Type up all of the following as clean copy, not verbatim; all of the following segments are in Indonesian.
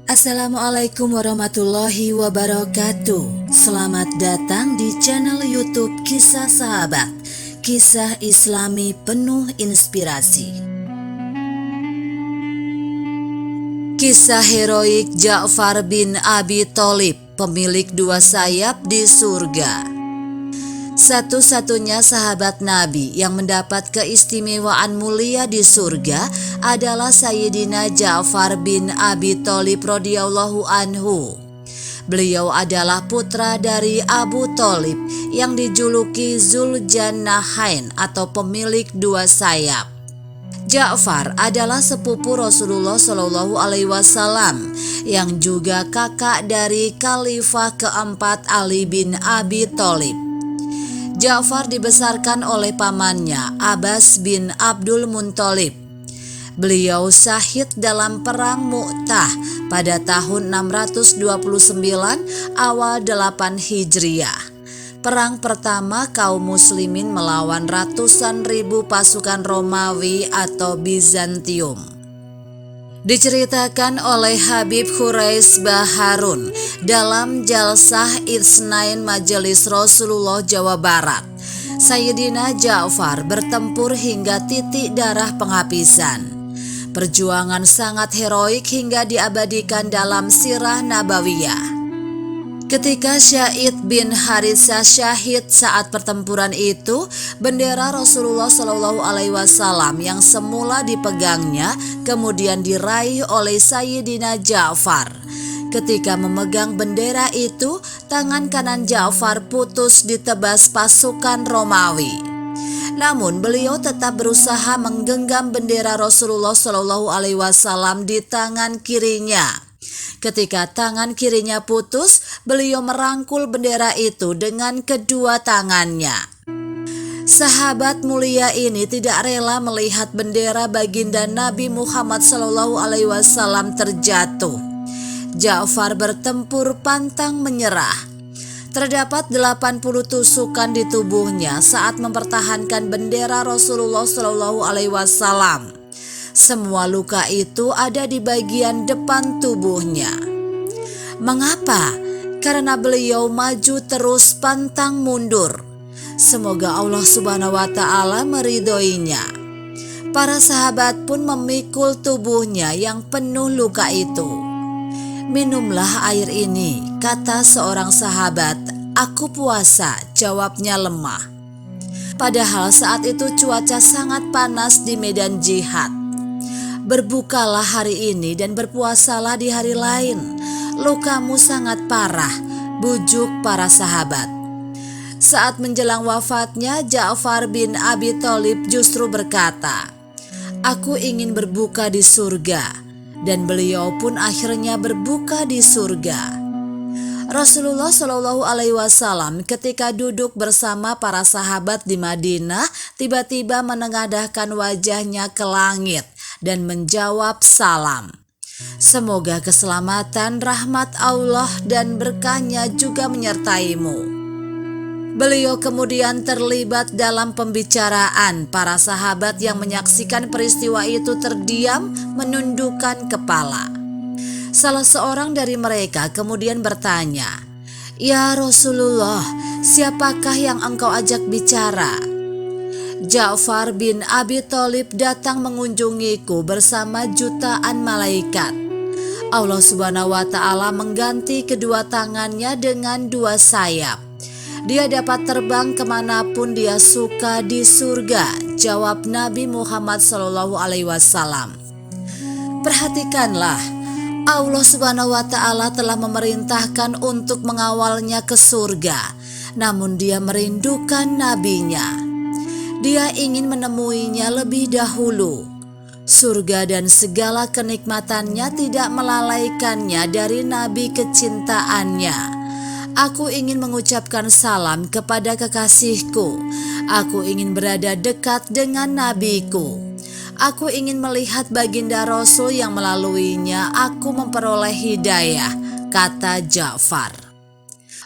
Assalamualaikum warahmatullahi wabarakatuh. Selamat datang di channel YouTube Kisah Sahabat, kisah Islami penuh inspirasi. Kisah heroik Ja'far bin Abi Tholib, pemilik dua sayap di surga. Satu-satunya sahabat Nabi yang mendapat keistimewaan mulia di surga adalah Sayyidina Ja'far bin Abi Tholib radhiyallahu anhu. Beliau adalah putra dari Abu Tholib yang dijuluki Zuljannahain atau pemilik dua sayap. Ja'far adalah sepupu Rasulullah Shallallahu Alaihi Wasallam yang juga kakak dari Khalifah keempat Ali bin Abi Tholib. Ja'far dibesarkan oleh pamannya Abbas bin Abdul Muththalib. Beliau syahid dalam perang Mu'tah pada tahun 629 awal 8 Hijriah. Perang pertama kaum muslimin melawan ratusan ribu pasukan Romawi atau Bizantium. Diceritakan oleh Habib Khuraish Baharun dalam Jalsah Itsnain Majelis Rasulullah Jawa Barat. Sayyidina Ja'far bertempur hingga titik darah penghabisan. Perjuangan sangat heroik hingga diabadikan dalam sirah nabawiyah. Ketika Syaid bin Haritsah syahid saat pertempuran itu, bendera Rasulullah Shallallahu Alaihi Wasallam yang semula dipegangnya kemudian diraih oleh Sayyidina Ja'far. Ketika memegang bendera itu, tangan kanan Ja'far putus ditebas pasukan Romawi. Namun beliau tetap berusaha menggenggam bendera Rasulullah Shallallahu Alaihi Wasallam di tangan kirinya. Ketika tangan kirinya putus, beliau merangkul bendera itu dengan kedua tangannya. Sahabat mulia ini tidak rela melihat bendera baginda Nabi Muhammad SAW terjatuh. Ja'far bertempur pantang menyerah. Terdapat 80 tusukan di tubuhnya saat mempertahankan bendera Rasulullah SAW. Semua luka itu ada di bagian depan tubuhnya. Mengapa? Karena beliau maju terus pantang mundur. Semoga Allah Subhanahu wa Ta'ala meridhoinya. Para sahabat pun memikul tubuhnya yang penuh luka itu. Minumlah air ini, kata seorang sahabat. Aku puasa, jawabnya lemah. Padahal saat itu cuaca sangat panas di medan jihad. Berbukalah hari ini dan berpuasalah di hari lain. Lukamu sangat parah, bujuk para sahabat. Saat menjelang wafatnya, Ja'far bin Abi Tholib justru berkata, "Aku ingin berbuka di surga." Dan beliau pun akhirnya berbuka di surga. Rasulullah Shallallahu Alaihi Wasallam ketika duduk bersama para sahabat di Madinah, tiba-tiba menengadahkan wajahnya ke langit dan menjawab salam. Semoga keselamatan, rahmat Allah dan berkahnya juga menyertaimu. Beliau kemudian terlibat dalam pembicaraan. Para sahabat yang menyaksikan peristiwa itu terdiam menundukkan kepala. Salah seorang dari mereka kemudian bertanya, "Ya Rasulullah, siapakah yang engkau ajak bicara?" Ja'far bin Abi Tholib datang mengunjungiku bersama jutaan malaikat. Allah Subhanahu wa Ta'ala mengganti kedua tangannya dengan dua sayap. Dia dapat terbang kemanapun dia suka di surga, jawab Nabi Muhammad SAW. Perhatikanlah, Allah Subhanahu wa Ta'ala telah memerintahkan untuk mengawalnya ke surga, namun dia merindukan nabinya. Dia ingin menemuinya lebih dahulu. Surga dan segala kenikmatannya tidak melalaikannya dari nabi kecintaannya. Aku ingin mengucapkan salam kepada kekasihku. Aku ingin berada dekat dengan nabiku. Aku ingin melihat baginda Rasul yang melaluinya aku memperoleh hidayah, kata Ja'far.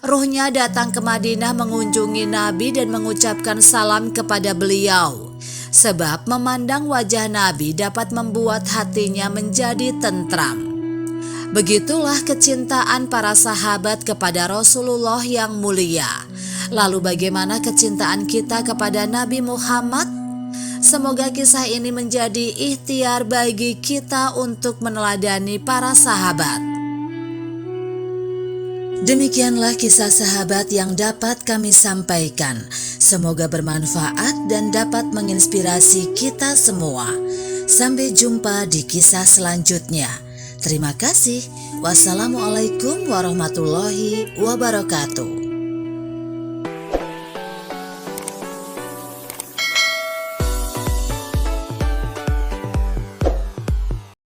Ruhnya datang ke Madinah mengunjungi Nabi dan mengucapkan salam kepada beliau. Sebab memandang wajah Nabi dapat membuat hatinya menjadi tentram. Begitulah kecintaan para sahabat kepada Rasulullah yang mulia. Lalu bagaimana kecintaan kita kepada Nabi Muhammad? Semoga kisah ini menjadi ikhtiar bagi kita untuk meneladani para sahabat. Demikianlah kisah sahabat yang dapat kami sampaikan. Semoga bermanfaat dan dapat menginspirasi kita semua. Sampai jumpa di kisah selanjutnya. Terima kasih. Wassalamualaikum warahmatullahi wabarakatuh.